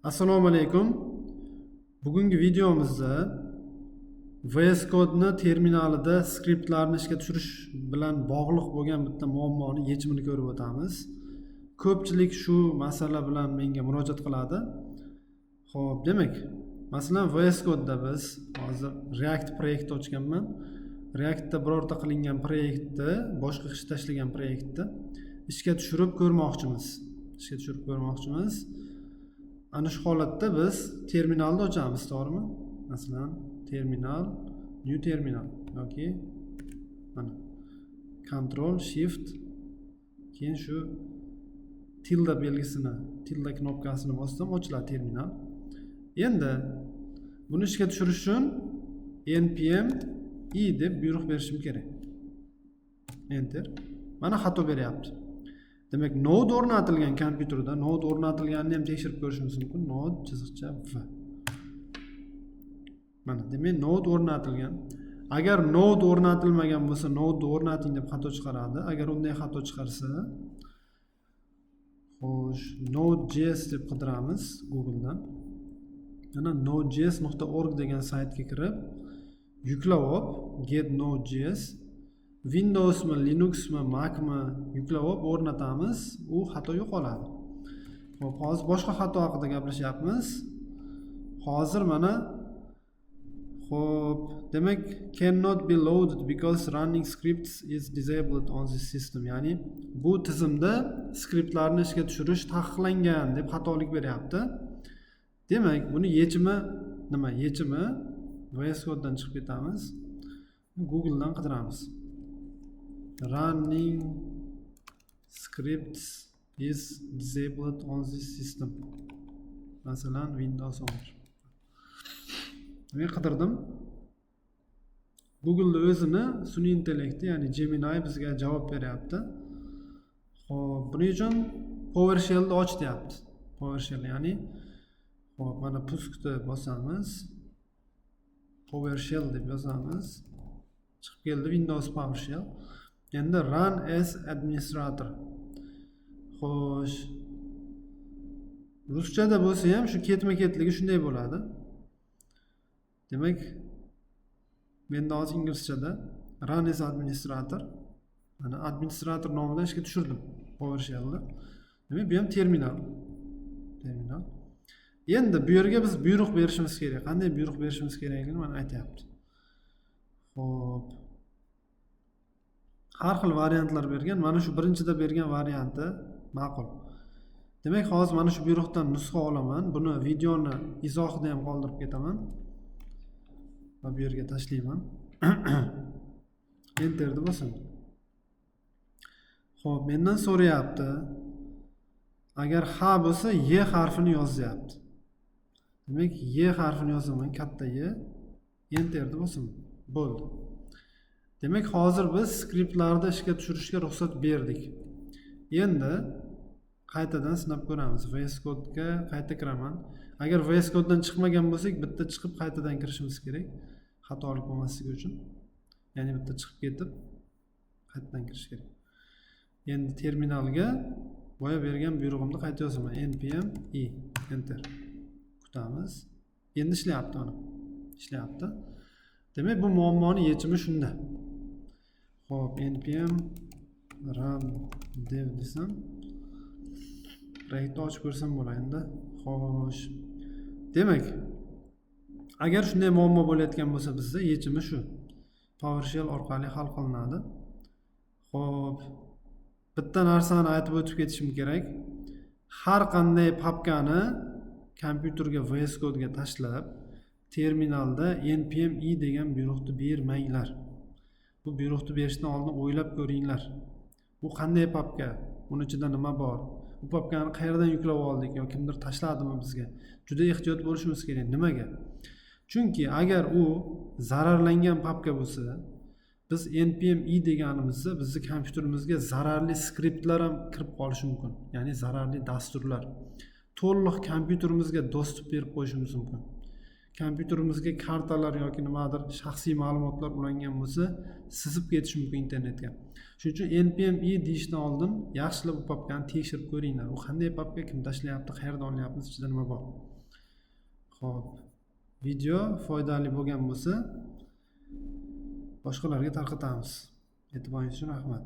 Assalomu alaykum. Bugungi videomizda VS Code'ni terminalida skriptlarni ishga tushirish bilan bog'liq bo'lgan bitta muammoni yechimini ko'rib o'tamiz. Ko'pchilik shu masala bilan menga murojaat qiladi. Xo'p, demak, masalan VS Code'da biz hozir React proyekti ochganman. Reactda birorta qilingan proyektni, boshqa kishi tashlagan proyektni ishga tushirib ko'rmoqchimiz. Ana shu holatda biz terminalni ochamiz, to'g'rimi? Masalan, terminal, new terminal yoki mana Ctrl Shift keyin shu tilda belgisini, tilda knopkasini bossam ochiladi terminal. Endi buni ishga tushirish uchun npm i deb buyruq berishim kerak. Enter. Mana xato beryapti. Demak, node o'rnatilgan kompyuterda, node o'rnatilganini ham tekshirib ko'rishimiz mumkin. Node chiziqcha v. Mana, demak, node o'rnatilgan. Agar node o'rnatilmagan bo'lsa, node o'rnating deb xato chiqaradi. Agar unday xato chiqarsa, xo'sh, node.js deb qidiramiz Googledan. Mana nodejs.org degan saytga kirib, yuklab olib, get node.js Windowsmi, Linuxmi, Macmi yuklab olib o'rnatamiz, u xato yo'qoladi. Xo'p, hozir boshqa xato haqida gaplashyapmiz. Hozir mana xo'p, demak cannot be loaded because running scripts is disabled on this system. Ya'ni bu tizimda skriptlarni ishga tushirish taqiqlangan deb xatolik beryapti. Demak, buni yechimi nima? Yechimi VS Code'dan chiqib ketamiz. Google'dan qidiramiz. Running scripts is disabled on this system. Masalan, Windows 11. Men qidirdim. Google o'zini sun'iy intellekti, ya'ni Gemini bizga javob beryapti. Xo'p, buning uchun PowerShell'ni och deyapti. PowerShell, ya'ni xo'p, mana puskni bosamiz. PowerShell deb yozamiz. Chiqib keldi Windows PowerShell. Endi run as administrator. Xo'sh. Ruschada bo'lsa ham shu ketma-ketligi shunday bo'ladi. Demak, menda hozir inglizchada run as administrator. Mana administrator nomidan ishga tushirdim PowerShell'ni. Demak, bu ham terminal. Terminal. Endi bu yerga biz buyruq berishimiz kerak. Qanday buyruq berishimiz kerakligini mana aytayapti. Xo'p. Har xil variantlar bergan. Mana shu birinchida bergan varianti ma'qul. Demak, hozir mana shu buyruqdan nusxa olaman. Buni videoni izohida ham qoldirib ketaman. Va bu yerga tashlayman. Enterni bosaman. Xo'p, mendan so'rayapti. Agar ha bo'lsa, y harfini yozyapti. Demak, y harfini yozaman, katta y. Enterni bosaman. Bo'ldi. Demak, hozir biz skriptlarni ishga tushirishga ruxsat berdik. Endi qaytadan sinab ko'ramiz. VS Code'ga qayta kiraman. Agar VS Code'dan chiqmagan bo'lsak, bitta chiqib qaytadan kirishimiz kerak. Xatolik bo'lmasligi uchun. Ya'ni bitta chiqib ketib qaytadan kirish kerak. Endi terminalga boya bergan buyrug'imni qayta yozaman. npm i enter. Kutamiz. Endi ishlayapti mana. Ishlayapti. Demak, bu muammoning yechimi shunda. Xo'p, npm run dev desam, proyektni ochib ko'rsam bo'ladi. Xo'sh. Demak, agar shunday muammo bo'layotgan bo'lsa, bizda yechimi shu. PowerShell orqali hal qilinadi. Xo'p. Bitta narsani aytib o'tib ketishim kerak. Har qanday papkani kompyuterga VS Code'ga tashlab, terminalda npm i degan buyruqni bermanglar. Bu buyruqni berishdan oldin o'ylab ko'ringlar. Bu qanday papka? Uning ichida nima bor? Bu papkani qayerdan yuklab oldik yoki kimdir tashladimi bizga? Juda ehtiyot bo'lishimiz kerak. Nimaga? Chunki agar u zararlangan papka bo'lsa, biz npm i deganimizda bizning kompyuterimizga zararli skriptlar ham kirib qolishi mumkin. Ya'ni zararli dasturlar. To'liq kompyuterimizga dostуп berib qo'yishimiz mumkin. kompyuterimizga kartalar yoki nimadir shaxsiy ma'lumotlar ulangan bo'lsa, sizib ketishi mumkin internetga. Shuning uchun npm-i deyishdan oldin yaxshilab bu papkani tekshirib ko'ringlar. U qanday papka, kim tashlayapti, qayerdan olyapmiz, ichida nima bor. Xo'p, video foydali bo'lgan bo'lsa, boshqalarga tarqatamiz. E'tiboringiz uchun rahmat.